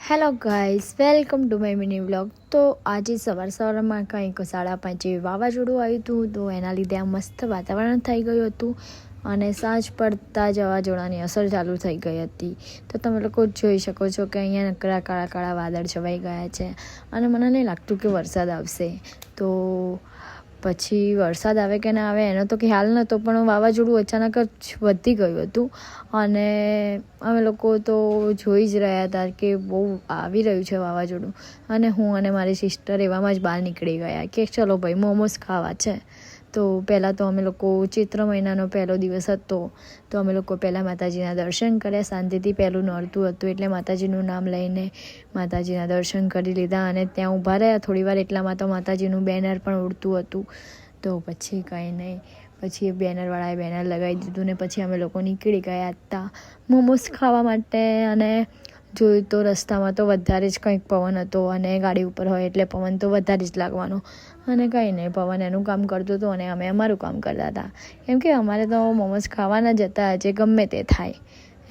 Hello guys, welcome to my mini vlog. તો આજે સવારમાં કંઈક 5:30 વાવાઝોડું આવ્યું હતું, તો એના લીધે આ મસ્ત વાતાવરણ થઈ ગયું હતું અને સાંજ પડતા જ વાવાઝોડાની અસર ચાલુ થઈ ગઈ હતી. તો તમે લોકો જોઈ શકો છો કે અહીંયા નકરા કાળા કાળા વાદળ છવાઈ ગયા છે અને મને નહીં લાગતું કે વરસાદ આવશે. તો પછી વરસાદ આવે કે ના આવે એનો તો ખ્યાલ નહોતો, પણ વાવાઝોડું અચાનક જ વધી ગયું હતું અને અમે લોકો તો જોઈ જ રહ્યા હતા કે બહુ આવી રહ્યું છે વાવાઝોડું. અને હું અને મારી સિસ્ટર એવામાં જ બહાર નીકળી ગયા કે ચલો ભાઈ મોમોસ ખાવા છે. તો પહેલાં તો અમે લોકો ચૈત્ર મહિનાનો પહેલો દિવસ હતો, તો અમે લોકો પહેલાં માતાજીના દર્શન કર્યા. શાંતિથી પહેલું નોરતું હતું એટલે માતાજીનું નામ લઈને માતાજીના દર્શન કરી લીધા અને ત્યાં ઊભા રહ્યા થોડી વાર. એટલામાં તો માતાજીનું બેનર પણ ઉડતું હતું. તો પછી કંઈ નહીં, પછી એ બેનરવાળાએ બેનર લગાવી દીધું ને પછી અમે લોકો નીકળી ગયા હતા મોમોસ ખાવા માટે. અને જોયું તો રસ્તામાં તો વધારે જ કંઈક પવન હતો અને ગાડી ઉપર હોય એટલે પવન તો વધારે જ લાગવાનો. અને કંઈ નહીં, પવન એનું કામ કરતું હતું અને અમે અમારું કામ કરતા હતા, કેમ કે અમારે તો મોમોસ ખાવાના જ હતા જે ગમે તે થાય.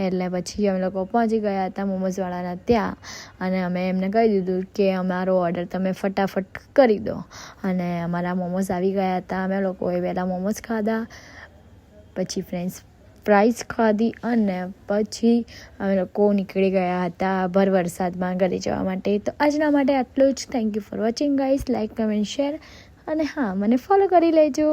એટલે પછી અમે લોકો પહોંચી ગયા હતા મોમોઝવાળાના ત્યાં અને અમે એમને કહી દીધું કે અમારો ઓર્ડર તમે ફટાફટ કરી દો. અને અમારા મોમોઝ આવી ગયા હતા. અમે લોકોએ પહેલાં મોમોઝ ખાધા, પછી ફ્રેન્ચ ફ્રાઈઝ ખાધી અને પછી અમે લોકો નીકળી ગયા હતા ભર વરસાદમાં ઘરે જવા માટે. તો આજના માટે આટલું જ. Thank you for watching guys. Like, comment, share અને હા, મને ફોલો કરી લેજો.